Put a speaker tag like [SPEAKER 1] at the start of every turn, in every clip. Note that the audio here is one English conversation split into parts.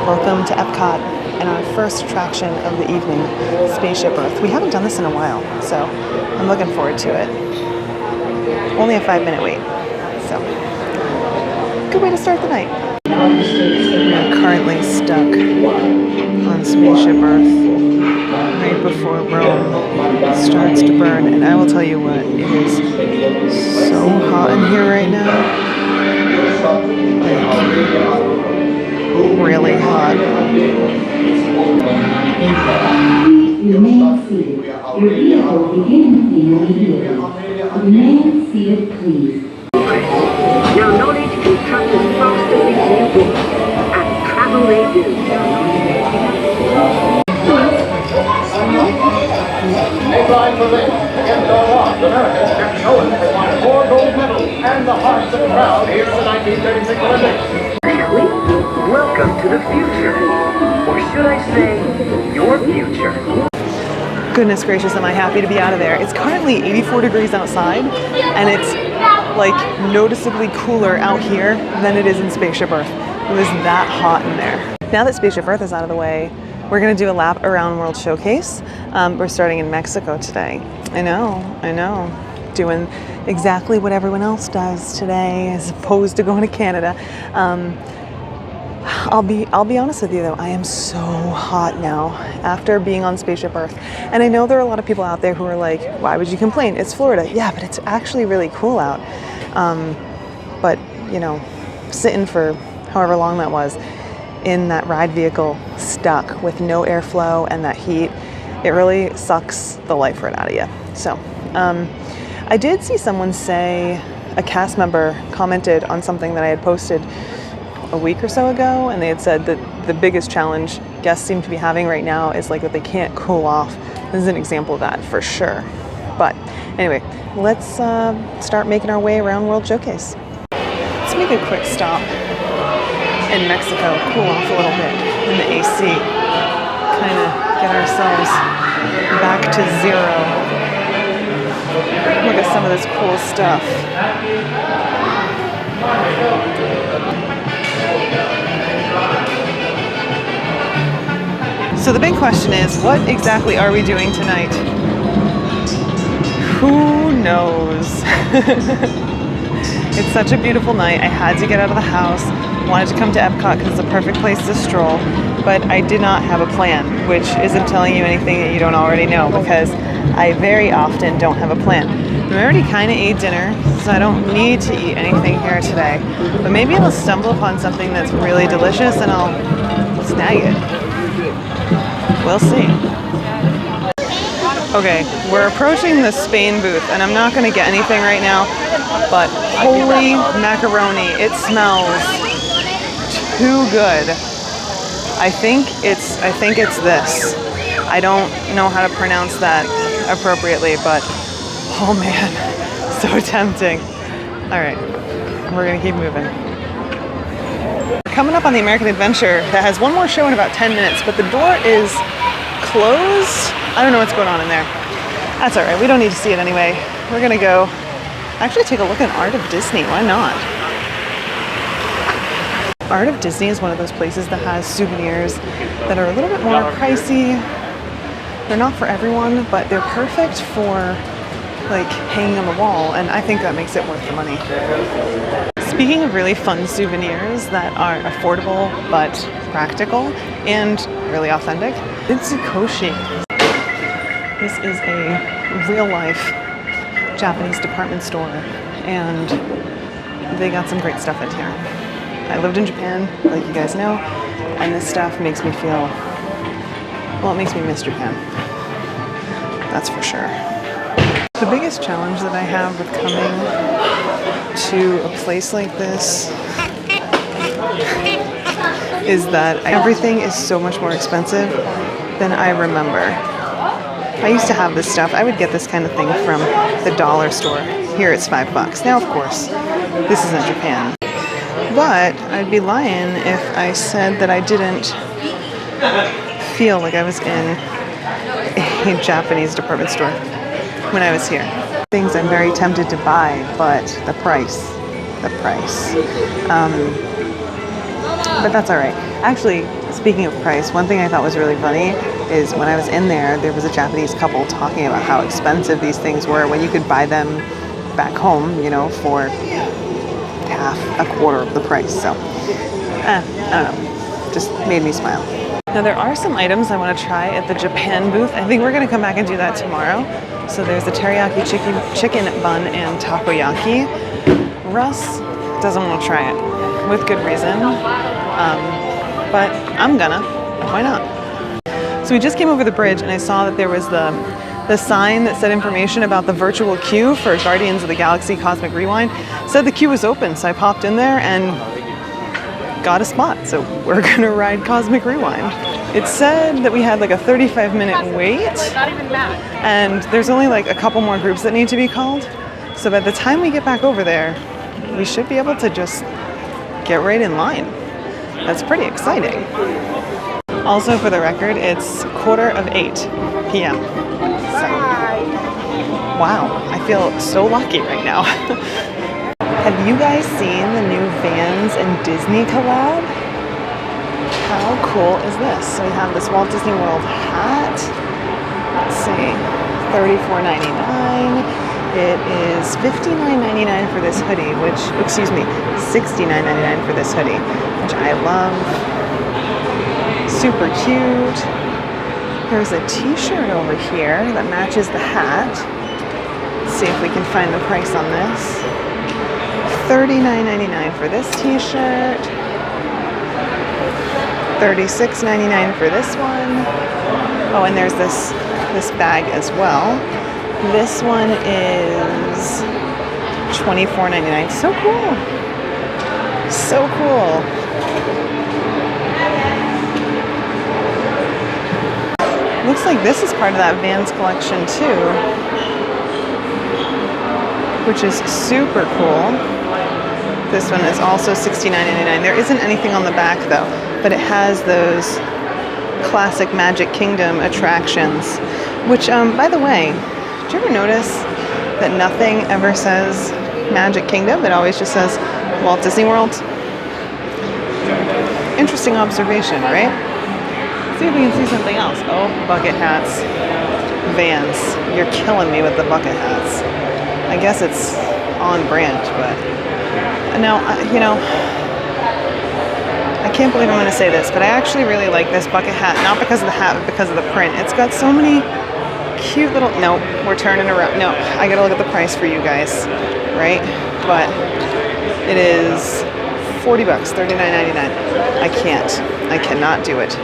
[SPEAKER 1] Welcome to EPCOT and our first attraction of the evening, Spaceship Earth. We haven't done this in a while, so I'm looking forward to it. Only a 5-minute wait, so good way to start the night. We're currently stuck on Spaceship Earth right before Rome starts to burn, and I will tell you what, it is so hot in here right now. Really hot.
[SPEAKER 2] Remain seated. Your vehicle will begin to feel immediately. Remain seated, please.
[SPEAKER 3] Now knowledge can travel as fast as these new books, and travel they do.
[SPEAKER 4] A line for this. Against all odds, America's Kathryn has won 4 gold medals and the hearts of the crowd here at the 1936 Olympics.
[SPEAKER 3] Welcome to the future. Or should I say, your future.
[SPEAKER 1] Goodness gracious, am I happy to be out of there. It's currently 84 degrees outside, and it's like noticeably cooler out here than it is in Spaceship Earth. It was that hot in there. Now that Spaceship Earth is out of the way, we're gonna do a lap around World Showcase. We're starting in Mexico today. I know. Doing exactly what everyone else does today as opposed to going to Canada. I'll be honest with you though, I am so hot now after being on Spaceship Earth. And I know there are a lot of people out there who are like, why would you complain? It's Florida. Yeah, but it's actually really cool out. But you know, sitting for however long that was in that ride vehicle stuck with no airflow and that heat, it really sucks the life right out of you. So I did see someone say, a cast member commented on something that I had posted a week or so ago, and they had said that the biggest challenge guests seem to be having right now is like that they can't cool off. This is an example of that for sure. But anyway, let's start making our way around World Showcase. Let's make a quick stop in Mexico, cool off a little bit in the AC, kind of get ourselves back to zero. Look at some of this cool stuff. So the big question is, what exactly are we doing tonight? Who knows? It's such a beautiful night. I had to get out of the house. Wanted to come to EPCOT because it's a perfect place to stroll, but I did not have a plan, which isn't telling you anything that you don't already know, because I very often don't have a plan. I already kind of ate dinner, so I don't need to eat anything here today, but maybe I'll stumble upon something that's really delicious and I'll snag it. We'll see. Okay, we're approaching the Spain booth, and I'm not going to get anything right now, but holy macaroni, it smells too good. I think it's this. I don't know how to pronounce that appropriately, but oh man, so tempting. All right, we're gonna keep moving. Coming up on the American Adventure that has one more show in about 10 minutes, but the door is closed. I don't know what's going on in there. That's all right, we don't need to see it anyway. We're gonna go actually take a look at Art of Disney, why not? Art of Disney is one of those places that has souvenirs that are a little bit more pricey. They're not for everyone, but they're perfect for like hanging on the wall, and I think that makes it worth the money. Speaking of really fun souvenirs that are affordable but practical and really authentic, Mitsukoshi. This is a real-life Japanese department store, and they got some great stuff in here. I lived in Japan, like you guys know, and this stuff makes me feel, well, it makes me miss Japan. That's for sure. The biggest challenge that I have with coming to a place like this is that everything is so much more expensive than I remember. I used to have this stuff. I would get this kind of thing from the dollar store. Here it's $5. Now, of course, this isn't Japan. But I'd be lying if I said that I didn't feel like I was in a Japanese department store when I was here. Things I'm very tempted to buy, but the price. but that's all right. Actually, speaking of price, one thing I thought was really funny is when I was in there, there was a Japanese couple talking about how expensive these things were when you could buy them back home, you know, for half, a quarter of the price. So, I don't know, just made me smile. Now there are some items I want to try at the Japan booth. I think we're going to come back and do that tomorrow. So there's the teriyaki chicken bun and takoyaki. Russ doesn't want to try it, with good reason, but I'm gonna. Why not? So we just came over the bridge and I saw that there was the sign that said information about the virtual queue for Guardians of the Galaxy Cosmic Rewind. It said the queue was open, so I popped in there and got a spot. So we're gonna ride Cosmic Rewind. It said that we had like a 35-minute wait, and there's only like a couple more groups that need to be called. So by the time we get back over there, we should be able to just get right in line. That's pretty exciting. Also, for the record, it's 7:45 p.m. So, wow, I feel so lucky right now. Have you guys seen the new Vans and Disney collab? How cool is this? So we have this Walt Disney World hat. Let's see, $34.99. It is $59.99 for this hoodie, which, excuse me, $69.99 for this hoodie, which I love. Super cute. There's a t-shirt over here that matches the hat. Let's see if we can find the price on this. $39.99 for this t-shirt. $36.99 for this one. Oh, and there's this bag as well. This one is $24.99. So cool. So cool. Looks like this is part of that Vans collection too, which is super cool. This one is also $69.99. There isn't anything on the back though, but it has those classic Magic Kingdom attractions, which, by the way, did you ever notice that nothing ever says Magic Kingdom? It always just says Walt Disney World. Interesting observation, right? Let's see if we can see something else. Oh, bucket hats. Vans. You're killing me with the bucket hats. I guess it's on brand, but now, you know, I can't believe I'm going to say this, but I actually really like this bucket hat, not because of the hat, but because of the print. It's got so many cute little, no, we're turning around. No, I got to look at the price for you guys, right? But it is $40, $39.99. I cannot do it.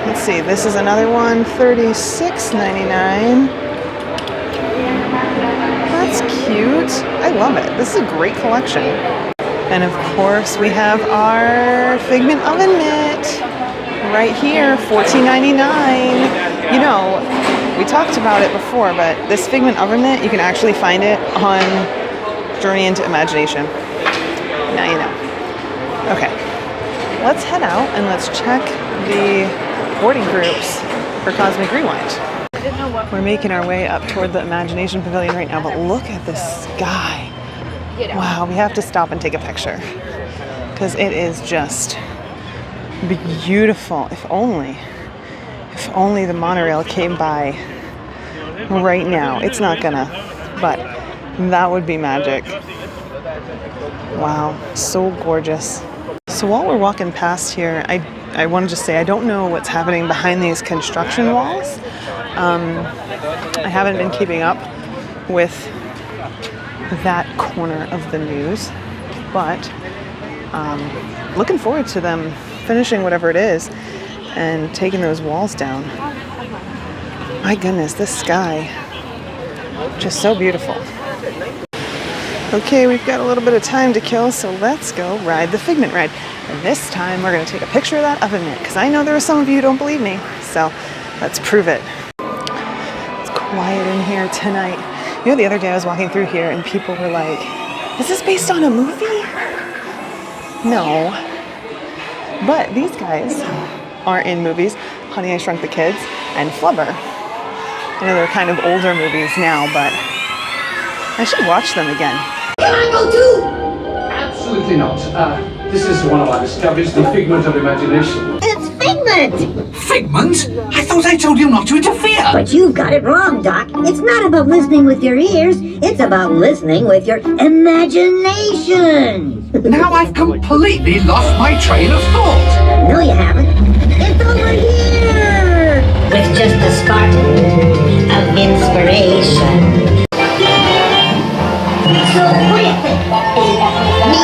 [SPEAKER 1] Let's see, this is another one, $36.99. That's cute. I love it. This is a great collection. And of course, we have our Figment oven mitt right here, $14.99. You know, we talked about it before, but this Figment oven mitt, you can actually find it on Journey into Imagination. Now you know. Okay, let's head out and let's check the boarding groups for Cosmic Rewind. We're making our way up toward the Imagination Pavilion right now, but look at the sky. Wow, we have to stop and take a picture because it is just beautiful. If only the monorail came by right now. It's not gonna, but that would be magic. Wow, so gorgeous. So while we're walking past here, I want to just say I don't know what's happening behind these construction walls. I haven't been keeping up with that corner of the news, but looking forward to them finishing whatever it is and taking those walls down. My goodness, this sky, just so beautiful. Okay, we've got a little bit of time to kill, so let's go ride the Figment ride. And this time we're going to take a picture of that oven mitt, because I know there are some of you who don't believe me, so let's prove it. It's quiet in here tonight. You know, the other day I was walking through here and people were like, is this based on a movie? No. But these guys are in movies, Honey, I Shrunk the Kids, and Flubber. I know they're kind of older movies now, but I should watch them again.
[SPEAKER 5] Can I go too? Absolutely not. This is one of our discoveries, the figment of imagination.
[SPEAKER 6] It's Figment!
[SPEAKER 7] Figment? I thought I told you not to interfere.
[SPEAKER 6] But you got it wrong, Doc. It's not about listening with your ears. It's about listening with your imagination.
[SPEAKER 7] Now I've completely lost my train of thought.
[SPEAKER 6] No, you haven't. It's over here! With just a spark of inspiration. So what do you think? Me?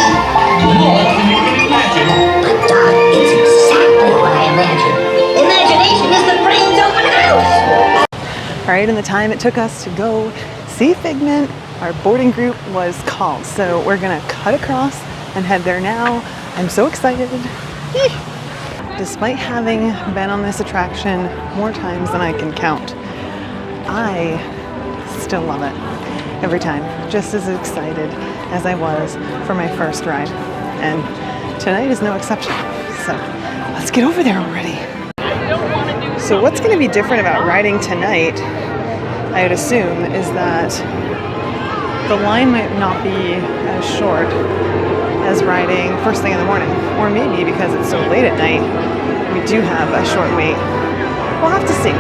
[SPEAKER 7] More than you can imagine.
[SPEAKER 6] But Doc, it's exactly what I imagined. Imagination is the brain's open house!
[SPEAKER 1] All right, and the time it took us to go see Figment, our boarding group was called. So we're gonna cut across and head there now. I'm so excited. Despite having been on this attraction more times than I can count, I still love it every time. Just as excited as I was for my first ride. And tonight is no exception. So let's get over there already. So what's going to be different about riding tonight, I would assume, is that the line might not be as short as riding first thing in the morning. Or maybe because it's so late at night, we do have a short wait. We'll have to see.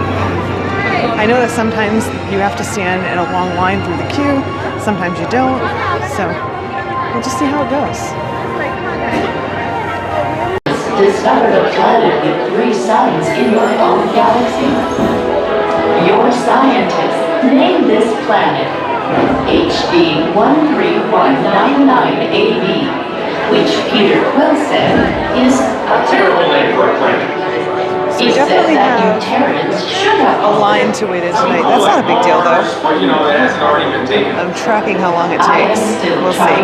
[SPEAKER 1] I know that sometimes you have to stand in a long line through the queue, sometimes you don't, so we'll just see how it goes.
[SPEAKER 2] Discovered a planet with 3 suns in your own galaxy? Your scientists named this planet HD 13199AB, which Peter Quill said is a terrible name for a planet.
[SPEAKER 1] So we definitely have a line to wait in tonight. That's not a big deal though. I'm tracking how long it takes. We'll see.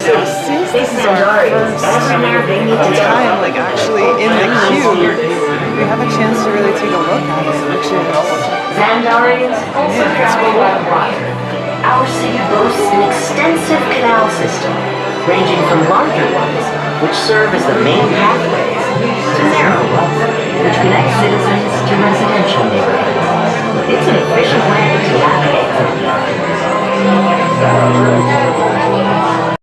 [SPEAKER 1] So since this is our first time like actually in the queue, we have a chance to really take a look at it, which is
[SPEAKER 8] Xandarians also travel worldwide. Our city boasts an extensive canal system, ranging from larger ones, which serve as the main pathways, to narrow ones, which connect citizens to residential neighborhoods. It's an efficient way to navigate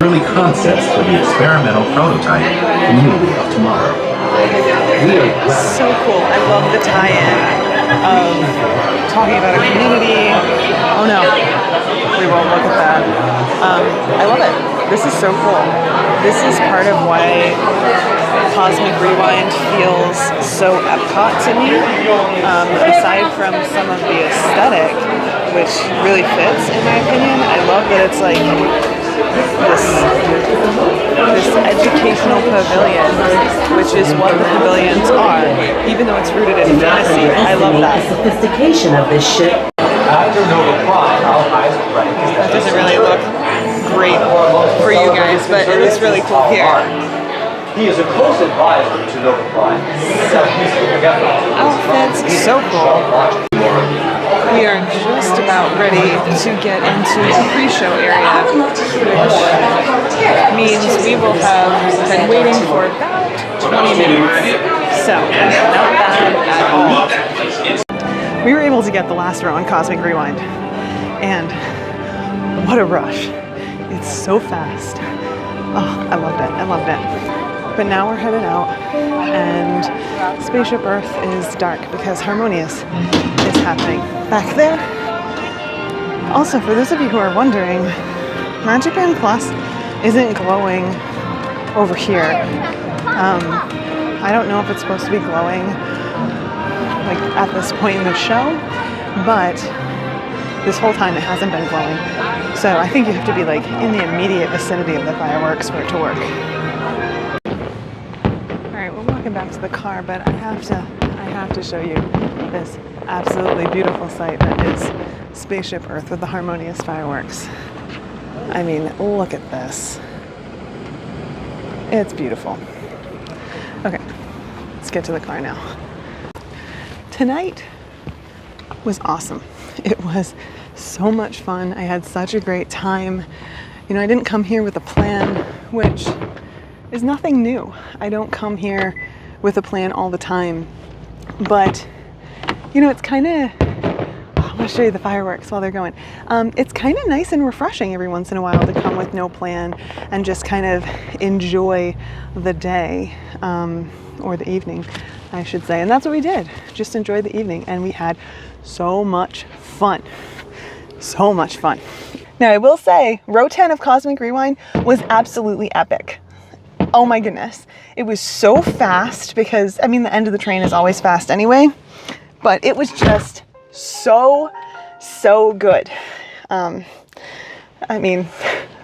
[SPEAKER 9] Early concepts for the experimental prototype Community of Tomorrow.
[SPEAKER 1] so cool. I love the tie-in of talking about a community. Oh no, we won't look at that. I love it. This is so cool. This is part of why Cosmic Rewind feels so EPCOT to me. Aside from some of the aesthetic, which really fits in my opinion, I love that it's like this educational pavilion, which is what the pavilions are, even though it's rooted in fantasy. I love that.
[SPEAKER 8] The sophistication of this ship.
[SPEAKER 5] After Nova Prime, our highest rank is
[SPEAKER 1] That doesn't really look great for you guys, but it looks really cool here.
[SPEAKER 5] He is a close advisor to Nova Prime.
[SPEAKER 1] Outfits, so cool. We are just about ready to get into the pre-show area, which means we will have been waiting for about 20 minutes. So, not bad at all. We were able to get the last row on Cosmic Rewind, and what a rush. It's so fast. Oh, I loved it. I loved it. But now we're headed out, and Spaceship Earth is dark because Harmonious is happening back there. Also, for those of you who are wondering, Magic Band Plus isn't glowing over here. I don't know if it's supposed to be glowing like at this point in the show, but this whole time it hasn't been glowing. So I think you have to be like in the immediate vicinity of the fireworks for it to work. Alright, we're walking back to the car, but I have to show you this absolutely beautiful sight that is Spaceship Earth with the Harmonious fireworks. I mean, look at this. It's beautiful. Okay, let's get to the car now. Tonight was awesome. It was so much fun. I had such a great time. You know, I didn't come here with a plan, which is nothing new. I don't come here with a plan all the time. But, you know, it's kind of, I'll show you the fireworks while they're going. It's kind of nice and refreshing every once in a while to come with no plan and just kind of enjoy the day, or the evening, I should say. And that's what we did, just enjoy the evening. And we had so much fun, so much fun. Now I will say, row 10 of Cosmic Rewind was absolutely epic. Oh my goodness. It was so fast because, I mean, the end of the train is always fast anyway, but it was just so good. I mean,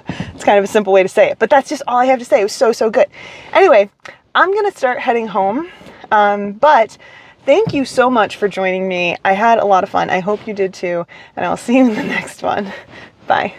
[SPEAKER 1] it's kind of a simple way to say it, but that's just all I have to say. It was so good. Anyway, I'm gonna start heading home, but thank you so much for joining me. I had a lot of fun. I hope you did too, and I'll see you in the next one. Bye.